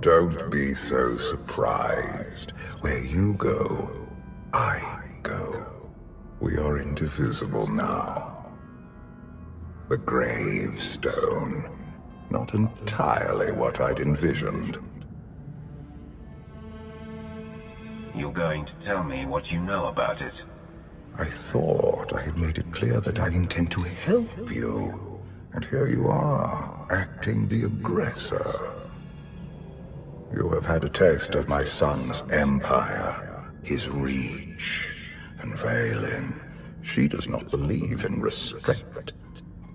Don't be so surprised. Where you go, I go. We are indivisible now. The Gravestone. Not entirely what I'd envisioned. You're going to tell me what you know about it? I thought I had made it clear that I intend to help you. And here you are, acting the aggressor. You have had a taste of my son's empire, his reach, and Valen. She does not believe in restraint.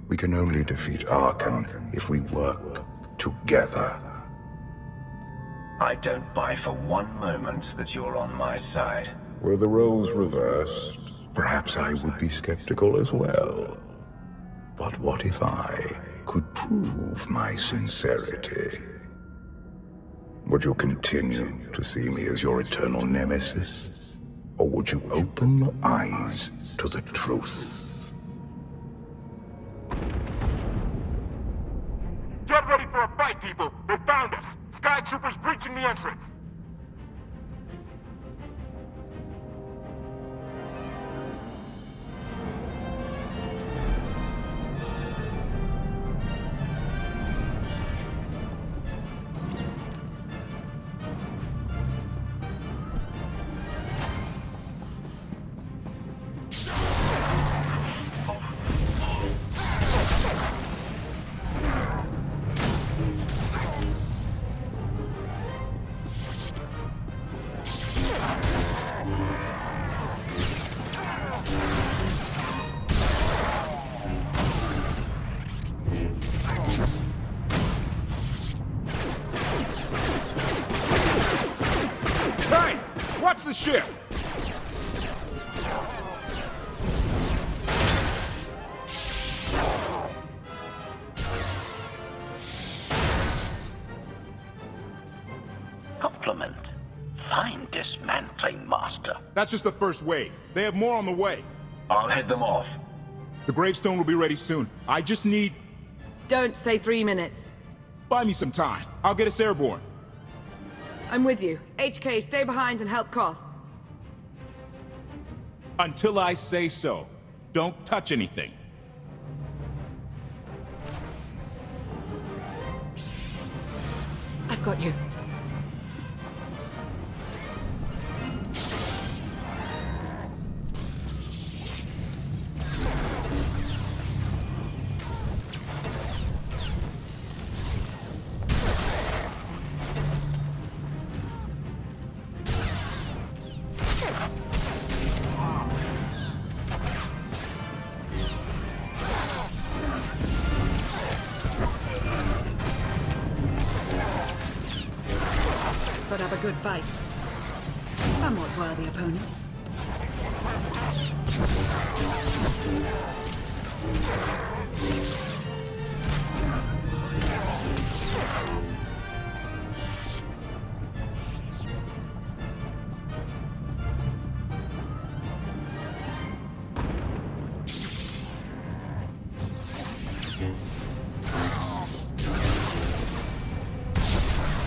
We can only defeat Arkan if we work together. I don't buy for one moment that you're on my side. Were the roles reversed, perhaps I would be skeptical as well. But what if I could prove my sincerity? Would you continue to see me as your eternal nemesis? Or would you open your eyes to the truth? Get ready for a fight, people! They found us! Sky Troopers breaching the entrance! Watch the ship! Compliment. Fine dismantling, Master. That's just the first wave. They have more on the way. I'll head them off. The Gravestone will be ready soon. I just need... Don't say 3 minutes. Buy me some time. I'll get us airborne. I'm with you. HK, stay behind and help KotFE. Until I say so. Don't touch anything. I've got you. Put up a good fight. Somewhat worthy opponent.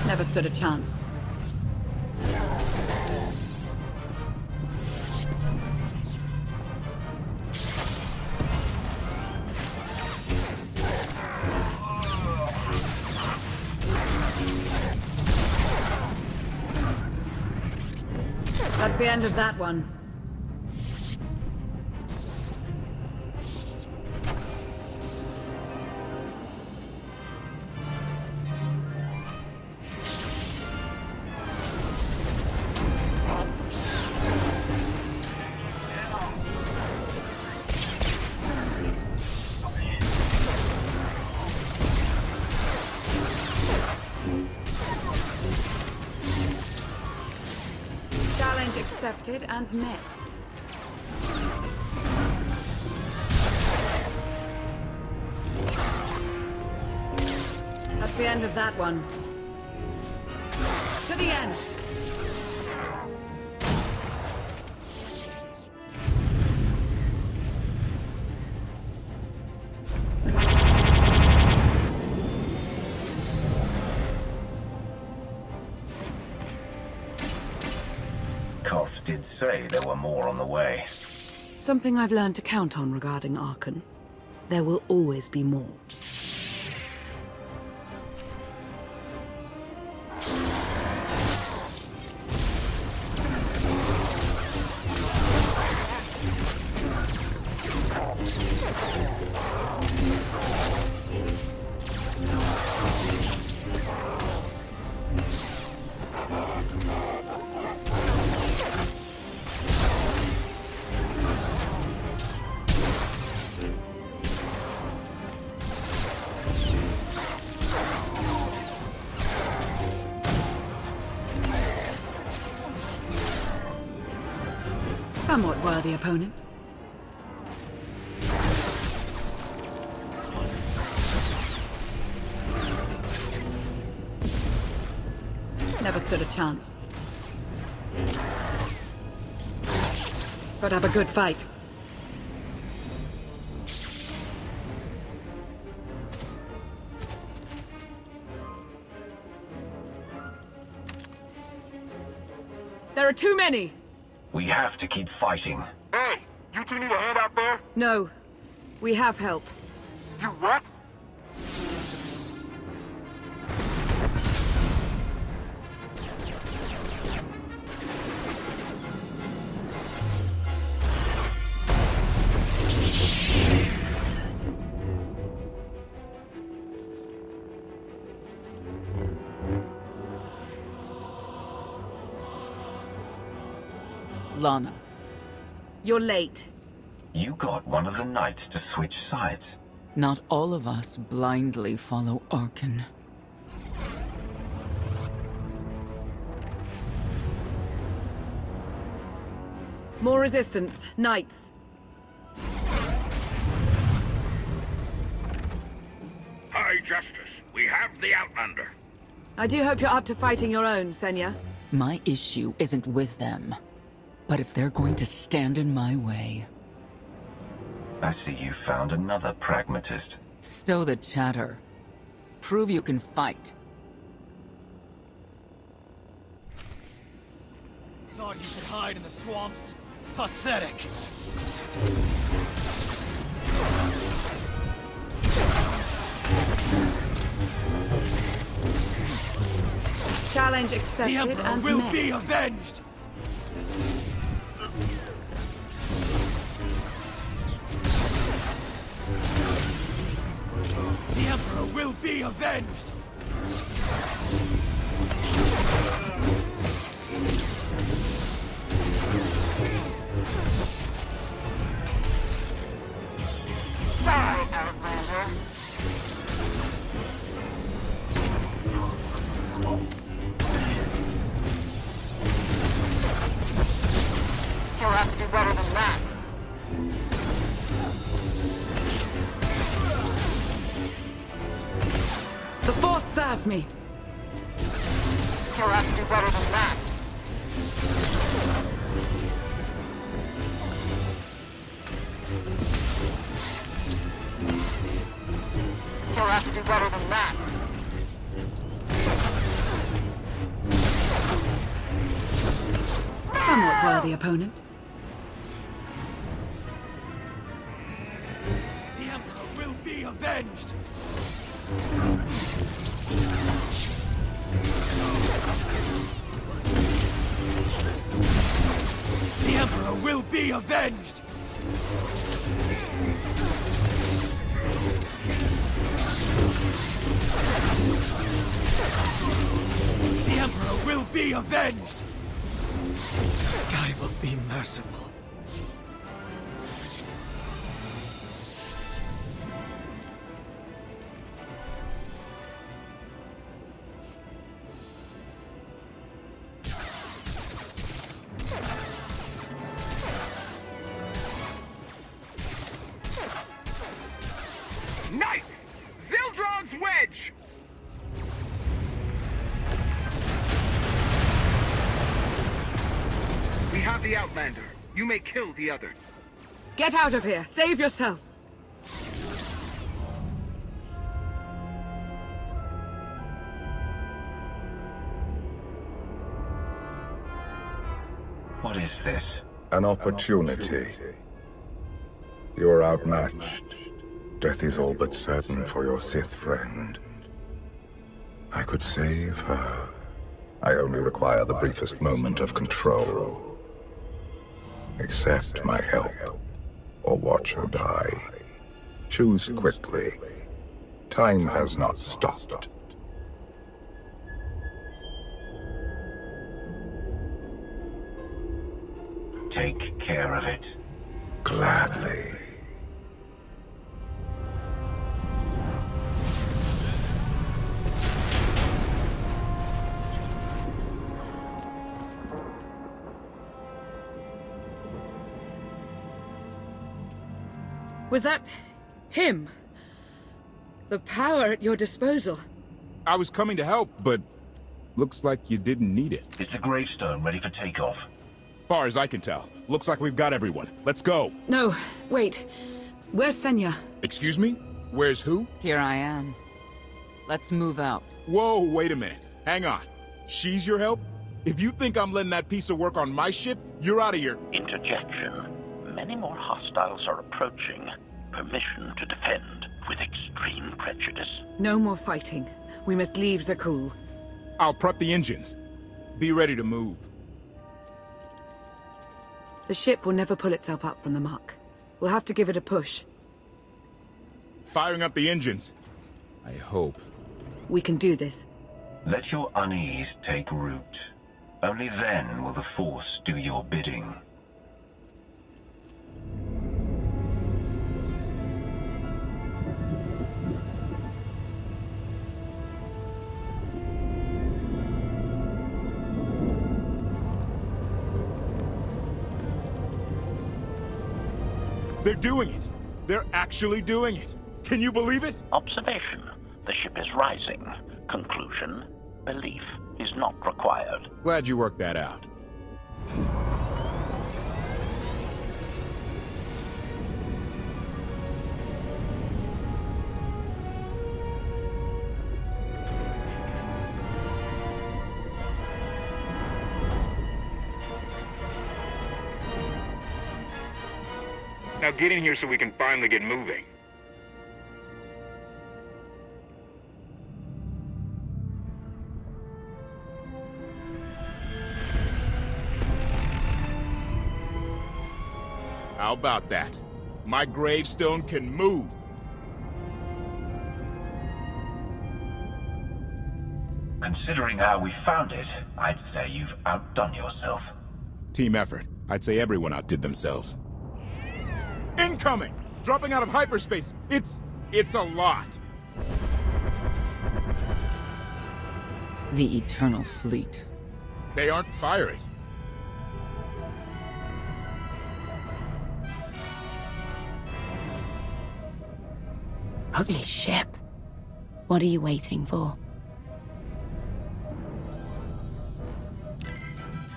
Never stood a chance. That's the end of that one. Challenge accepted and met. That's the end of that one. To the end. did say there were more on the way. Something I've learned to count on regarding Archon. There will always be more. Somewhat worthy opponent. Never stood a chance. Put up a good fight. There are too many! We have to keep fighting. Hey, you two need a hand out there? No. We have help. You what? Lana. You're late. You got one of the knights to switch sides. Not all of us blindly follow Archon. More resistance. Knights. High Justice, we have the Outlander. I do hope you're up to fighting your own, Senya. My issue isn't with them. But if they're going to stand in my way... I see you found another pragmatist. Stow the chatter. Prove you can fight. Thought you could hide in the swamps? Pathetic. Challenge accepted. The Emperor and will met. be avenged! The Emperor will be avenged! Die, Outlander! You'll have to do better than that. The Force serves me. You'll have to do better than that. You'll have to do better than that. Somewhat worthy opponent. The Emperor will be avenged! The Emperor will be avenged! The Emperor will be avenged! Sky will be merciful. Knights! Zildrog's Wedge! We have the Outlander. You may kill the others. Get out of here. Save yourself. What is this? An opportunity. You are outmatched. Death is all but certain for your Sith friend. I could save her. I only require the briefest moment of control. Accept my help, or watch her die. Choose quickly. Time has not stopped. Take care of it. Gladly. Was that him? The power at your disposal. I was coming to help, but looks like you didn't need it. Is the Gravestone ready for takeoff? Far as I can tell, looks like we've got everyone. Let's go. No, wait. Where's Senya? Excuse me? Where's who? Here I am. Let's move out. Whoa, wait a minute. Hang on. She's your help? If you think I'm letting that piece of work on my ship, you're out of here. Interjection. Many more hostiles are approaching. Permission to defend with extreme prejudice. No more fighting. We must leave Zakul. I'll prep the engines. Be ready to move. The ship will never pull itself up from the muck. We'll have to give it a push. Firing up the engines. I hope. We can do this. Let your unease take root. Only then will the Force do your bidding. They're doing it. They're actually doing it. Can you believe it? Observation. The ship is rising. Conclusion. Belief is not required. Glad you worked that out. Now get in here so we can finally get moving. How about that? My gravestone can move. Considering how we found it, I'd say you've outdone yourself. Team effort. I'd say everyone outdid themselves. Incoming! Dropping out of hyperspace. It's a lot. The Eternal Fleet. They aren't firing. Ugly ship. What are you waiting for?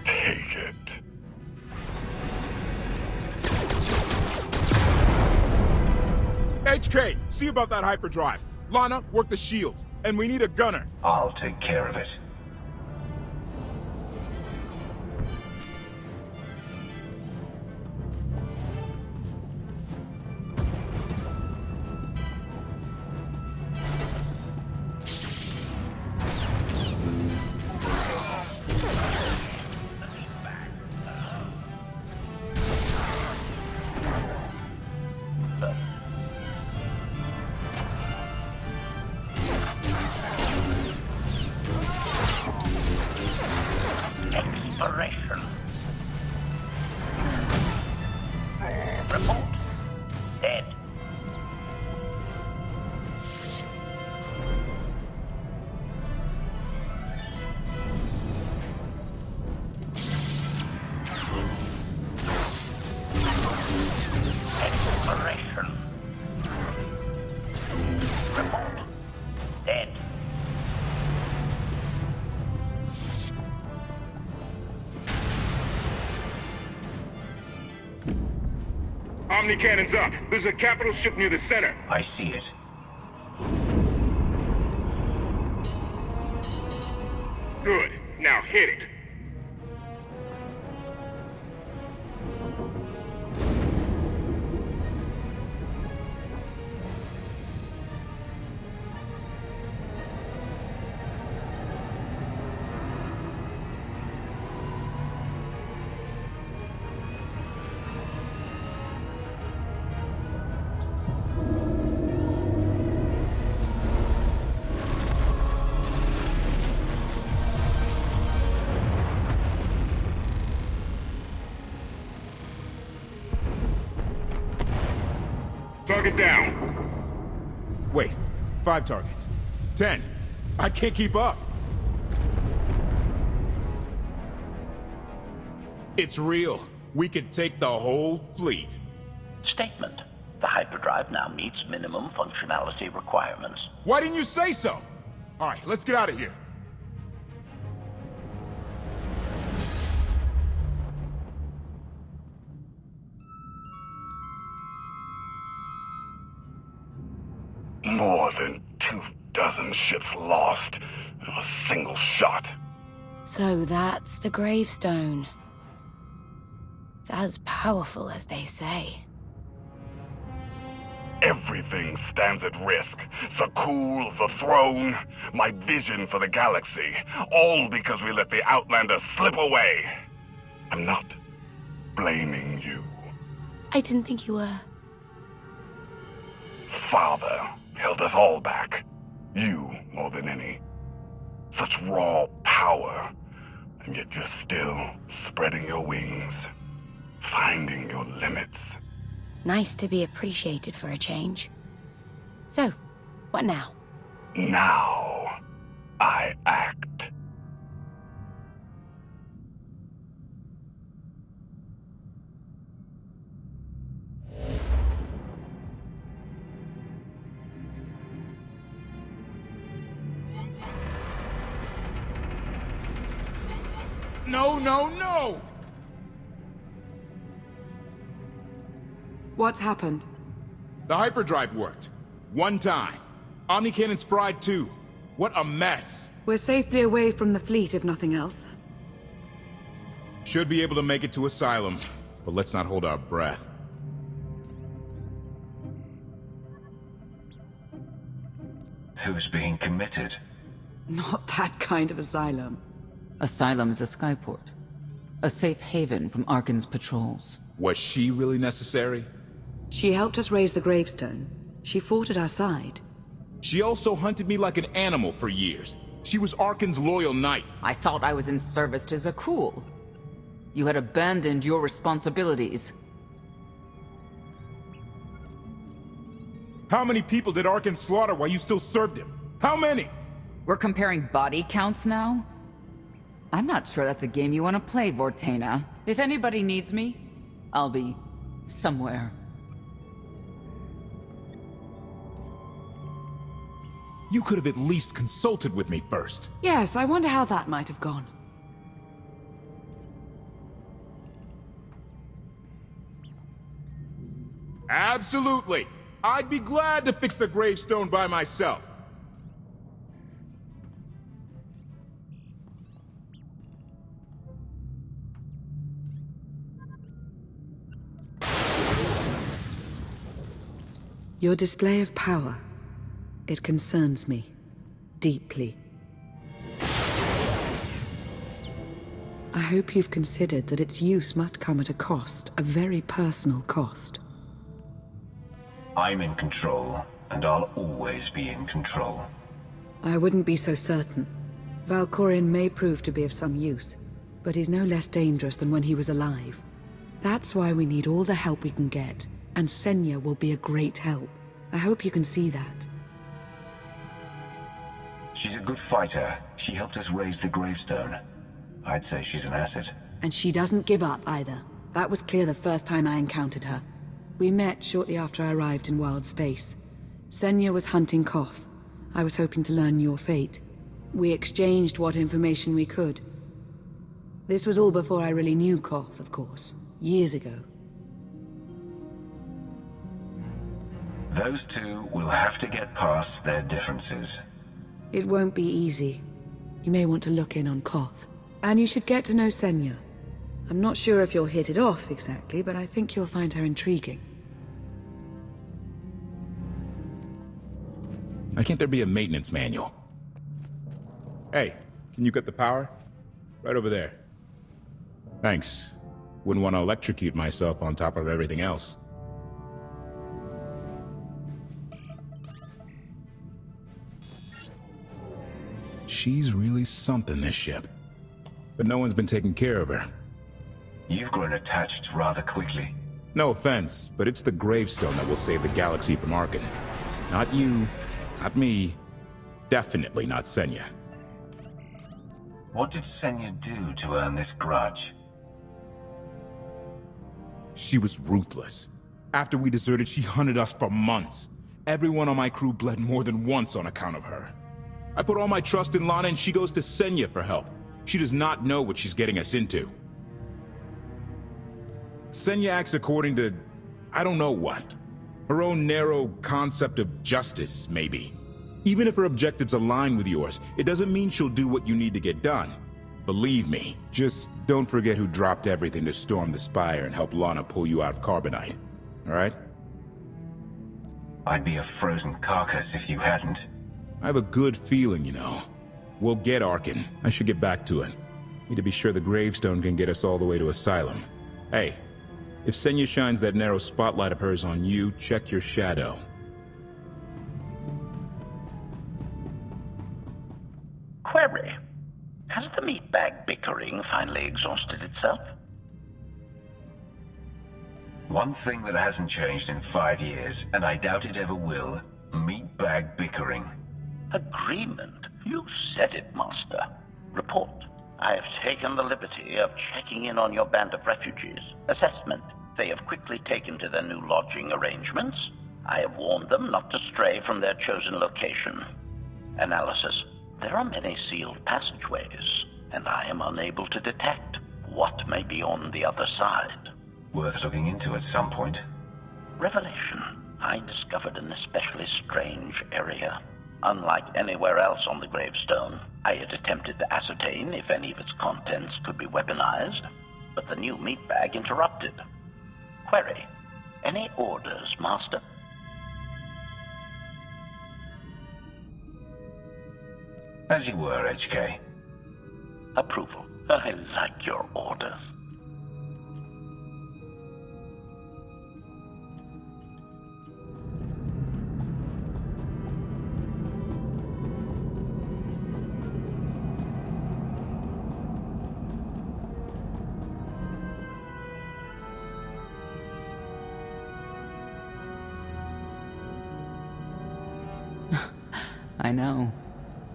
Take it. HK, see about that hyperdrive. Lana, work the shields. And we need a gunner. I'll take care of it. Exploration. Report. Dead. Exploration. Report. Dead. Omni cannons up. There's a capital ship near the center. I see it. Good. Now hit it. target down. Wait, 5 targets. 10. I can't keep up. It's real. We could take the whole fleet. Statement. The hyperdrive now meets minimum functionality requirements. Why didn't you say so? All right, let's get out of here. More than 24 ships lost in a single shot. So that's the Gravestone. It's as powerful as they say. Everything stands at risk. Sakul, the throne, my vision for the galaxy. All because we let the Outlanders slip away. I'm not blaming you. I didn't think you were. Father held us all back. You more than any. Such raw power, and yet you're still spreading your wings, finding your limits. Nice to be appreciated for a change. So, what now? Now, I act. No, no, no! What's happened? The hyperdrive worked. One time. Omnicannon's fried too. What a mess. We're safely away from the fleet, if nothing else. Should be able to make it to asylum, but let's not hold our breath. Who's being committed? Not that kind of asylum. Asylum is a skyport. A safe haven from Arkan's patrols. Was she really necessary? She helped us raise the Gravestone. She fought at our side. She also hunted me like an animal for years. She was Arkan's loyal knight. I thought I was in service to Zakul. You had abandoned your responsibilities. How many people did Arkan slaughter while you still served him? How many? We're comparing body counts now? I'm not sure that's a game you want to play, Vortena. If anybody needs me, I'll be somewhere. You could have at least consulted with me first. Yes, I wonder how that might have gone. Absolutely. I'd be glad to fix the Gravestone by myself. Your display of power, it concerns me deeply. I hope you've considered that its use must come at a cost, a very personal cost. I'm in control, and I'll always be in control. I wouldn't be so certain. Valkorion may prove to be of some use, but he's no less dangerous than when he was alive. That's why we need all the help we can get, and Senya will be a great help. I hope you can see that. She's a good fighter. She helped us raise the Gravestone. I'd say she's an asset. And she doesn't give up either. That was clear the first time I encountered her. We met shortly after I arrived in wild space. Senya was hunting KotFE. I was hoping to learn your fate. We exchanged what information we could. This was all before I really knew KotFE, of course. Years ago. Those two will have to get past their differences. It won't be easy. You may want to look in on KotFE. And you should get to know Senya. I'm not sure if you'll hit it off exactly, but I think you'll find her intriguing. Why can't there be a maintenance manual? Hey, can you get the power? Right over there. Thanks. Wouldn't want to electrocute myself on top of everything else. She's really something, this ship. But no one's been taking care of her. You've grown attached rather quickly. No offense, but it's the Gravestone that will save the galaxy from Arkan. Not you, not me, definitely not Senya. What did Senya do to earn this grudge? She was ruthless. After we deserted, she hunted us for months. Everyone on my crew bled more than once on account of her. I put all my trust in Lana and she goes to Senya for help. She does not know what she's getting us into. Senya acts according to, I don't know what. Her own narrow concept of justice, maybe. Even if her objectives align with yours, it doesn't mean she'll do what you need to get done. Believe me, just don't forget who dropped everything to storm the Spire and help Lana pull you out of Carbonite. Alright? I'd be a frozen carcass if you hadn't. I have a good feeling, you know. We'll get Arkan. I should get back to it. Need to be sure the Gravestone can get us all the way to Asylum. Hey, if Senya shines that narrow spotlight of hers on you, check your shadow. Query. Has the meatbag bickering finally exhausted itself? One thing that hasn't changed in 5 years, and I doubt it ever will, meatbag bickering. Agreement? You said it, Master. Report. I have taken the liberty of checking in on your band of refugees. Assessment. They have quickly taken to their new lodging arrangements. I have warned them not to stray from their chosen location. Analysis. There are many sealed passageways, and I am unable to detect what may be on the other side. Worth looking into at some point. Revelation. I discovered an especially strange area. Unlike anywhere else on the Gravestone, I had attempted to ascertain if any of its contents could be weaponized, but the new meatbag interrupted. Query. Any orders, Master? As you were, HK. Approval. I like your orders. I know.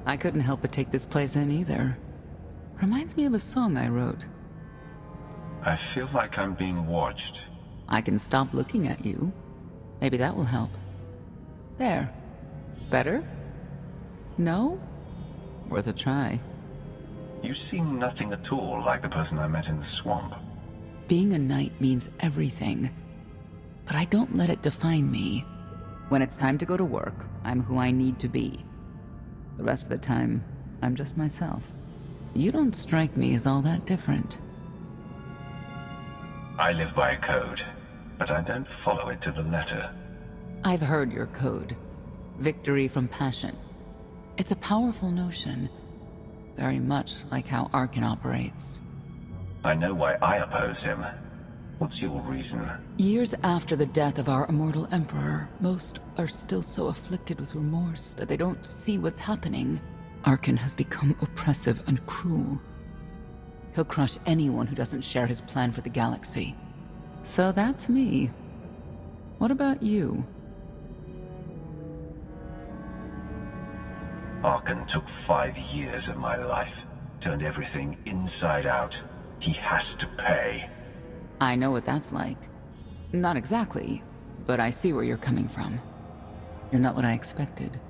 I couldn't help but take this place in either. Reminds me of a song I wrote. I feel like I'm being watched. I can stop looking at you. Maybe that will help. There. Better? No? Worth a try. You seem nothing at all like the person I met in the swamp. Being a knight means everything. But I don't let it define me. When it's time to go to work, I'm who I need to be. The rest of the time, I'm just myself. You don't strike me as all that different. I live by a code, but I don't follow it to the letter. I've heard your code. Victory from passion. It's a powerful notion. Very much like how Arkan operates. I know why I oppose him. What's your reason? Years after the death of our immortal emperor, most are still so afflicted with remorse that they don't see what's happening. Arkan has become oppressive and cruel. He'll crush anyone who doesn't share his plan for the galaxy. So that's me. What about you? Arkan took 5 years of my life, turned everything inside out. He has to pay. I know what that's like. Not exactly, but I see where you're coming from. You're not what I expected.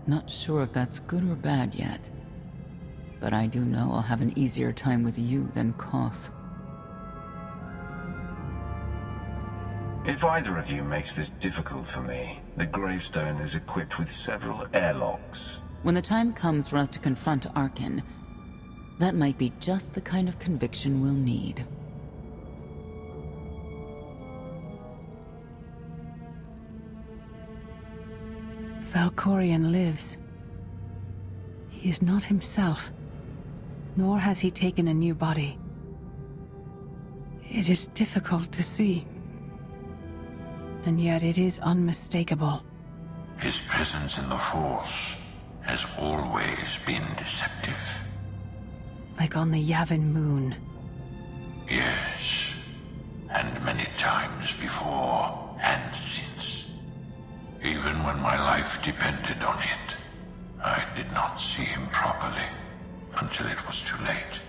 Not sure if that's good or bad yet. But I do know I'll have an easier time with you than KotFE. If either of you makes this difficult for me, the Gravestone is equipped with several airlocks. When the time comes for us to confront Arkan, that might be just the kind of conviction we'll need. Valkorion lives. He is not himself, nor has he taken a new body. It is difficult to see, and yet it is unmistakable. His presence in the Force has always been deceptive. Like on the Yavin moon. Yes. and many times before and since. Even when my life depended on it, I did not see him properly until it was too late.